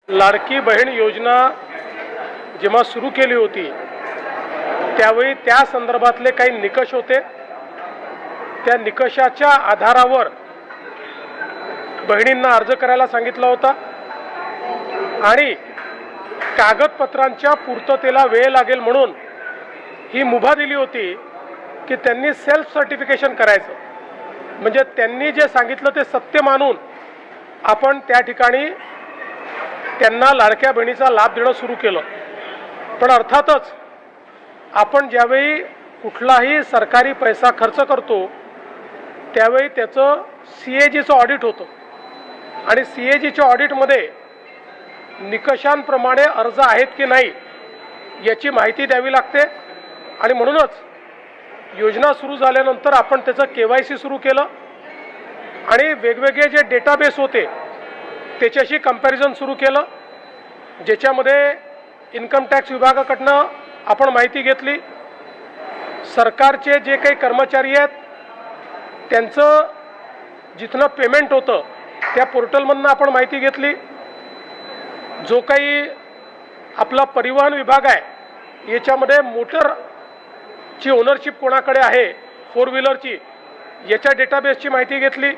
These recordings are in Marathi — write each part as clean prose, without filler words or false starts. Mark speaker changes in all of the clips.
Speaker 1: लाडकी बहीण योजना जेव्हा सुरू केली होती त्यावेळी त्या संदर्भातले काही निकष होते। त्या निकषाच्या आधारावर बहिणींना अर्ज करायला सांगितला होता आणि कागदपत्रांच्या पूर्ततेला वेळ लागेल म्हणून ही मुभा दिली होती की त्यांनी सेल्फ सर्टिफिकेशन करायचं, म्हणजे त्यांनी जे सांगितलं ते सत्य मानून आपण त्या ठिकाणी त्यांना लाडक्या बहिणीचा लाभ देणं सुरू केलं। पण अर्थातच आपण ज्यावेळी कुठलाही सरकारी पैसा खर्च करतो त्यावेळी त्याचं CAGचं ऑडिट होतं आणि CAGच्या ऑडिटमध्ये निकषांप्रमाणे अर्ज आहेत की नाही याची माहिती द्यावी लागते आणि म्हणूनच योजना सुरू झाल्यानंतर आपण त्याचं KYC सुरू केलं आणि वेगवेगळे जे डेटाबेस होते त्याच्याशी कंपॅरिझन सुरू केलं, ज्याच्यामध्ये इन्कम टॅक्स विभागाकडनं आपण माहिती घेतली, सरकारचे जे काही कर्मचारी आहेत त्यांचं जिथनं पेमेंट होतं त्या पोर्टलमधनं आपण माहिती घेतली, जो काही आपला परिवहन विभाग आहे याच्यामध्ये मोटरची ओनरशिप कोणाकडे आहे 4 व्हीलरची याच्या डेटाबेसची माहिती घेतली,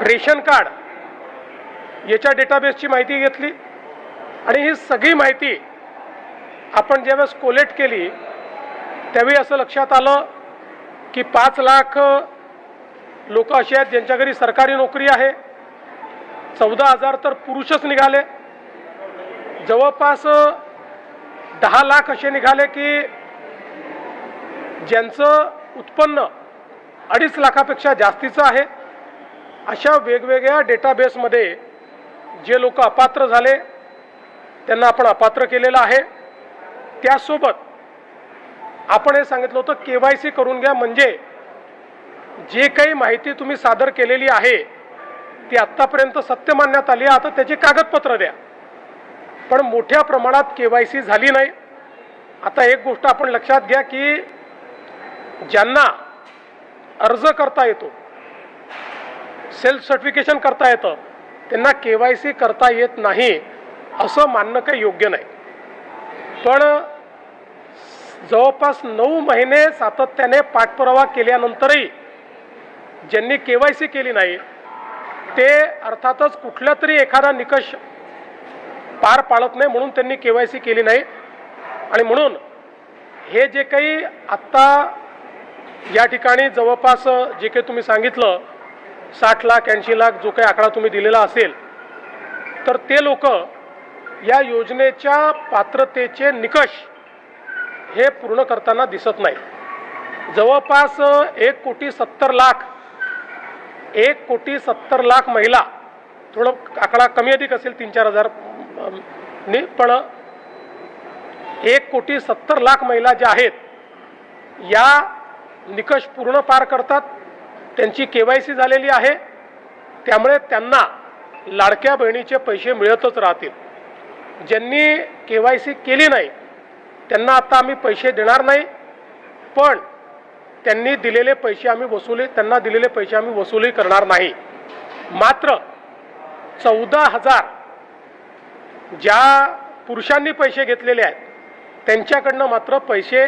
Speaker 1: रेशन कार्ड याच्या डेटाबेसची माहिती घेतली आणि ही सगळी माहिती आपण ज्यावेळेस कोलेक्ट केली त्यावेळी असं लक्षात आलं की 5 लाख लोक असे आहेत ज्यांच्या घरी सरकारी नोकरी आहे, 14,000 तर पुरुषच निघाले, जवळपास 10 लाख असे निघाले की ज्यांचं उत्पन्न 2.5 लाखापेक्षा जास्तीचं आहे। अशा वेगवेगळ्या डेटाबेसमध्ये जे लोक अपात्र झाले त्यांना आपण अपात्र केलेलं आहे। त्यासोबत आपण हे सांगितलं होतं KYC करून घ्या, म्हणजे जे काही माहिती तुम्ही सादर केलेली आहे ती आत्तापर्यंत सत्य मानण्यात आली, आता त्याची कागदपत्र द्या। पण मोठ्या प्रमाणात KYC झाली नाही। आता एक गोष्ट आपण लक्षात घ्या की ज्यांना अर्ज करता येतो, सेल्फ सर्टिफिकेशन करता येतं, त्यांना KYC करता येत नाही असं मानणं काही योग्य नाही। पण जवळपास 9 महिने सातत्याने पाठपुरावा केल्यानंतरही ज्यांनी KYC केली नाही ते अर्थातच कुठला तरी एखादा निकष पार पाडत नाही म्हणून त्यांनी KYC केली नाही। आणि म्हणून हे जे काही आत्ता या ठिकाणी जवळपास जे काही तुम्ही सांगितलं 60 लाख 80 लाख जो काही आकडा तुम्ही दिलेला असेल तर ते लोक या योजनेच्या पात्रतेचे निकष हे पूर्ण करताना दिसत नाही। जवळपास 1,70,00,000 महिला, थोडं आकडा कमी अधिक असेल 3-4 हजार ने, पण 1,70,00,000 महिला ज्या आहेत या निकष पूर्ण पार करतात, त्यांची KYC झालेली आहे, त्यामुळे त्यांना लाडक्या बहिणीचे पैसे मिळतच राहतील। ज्यांनी KYC केली नाही त्यांना आता आम्ही पैसे देणार नाही, पण त्यांनी दिलेले पैसे आम्ही वसुली करणार नाही। मात्र 14,000 ज्या पुरुषांनी पैसे घेतलेले आहेत त्यांच्याकडनं मात्र पैसे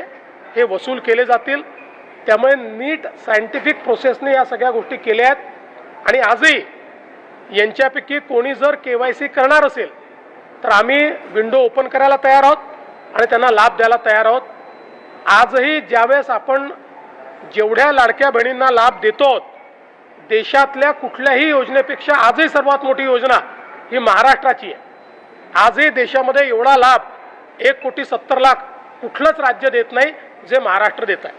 Speaker 1: हे वसूल केले जातील। त्यामुळे नीट सायंटिफिक प्रोसेसने या सगळ्या गोष्टी केल्या आहेत आणि आजही यांच्यापैकी कोणी जर KYC करणार असेल तर आम्ही विंडो ओपन करायला तयार आहोत आणि त्यांना लाभ द्यायला तयार आहोत। आजही ज्यावेळेस आपण जेवढ्या लाडक्या बहिणींना लाभ देतो देशातल्या कुठल्याही योजनेपेक्षा आजही सर्वात मोठी योजना ही महाराष्ट्राची आहे। आजही देशामध्ये एवढा लाभ 1,70,00,000 कुठलंच राज्य देत नाही जे महाराष्ट्र देत आहे।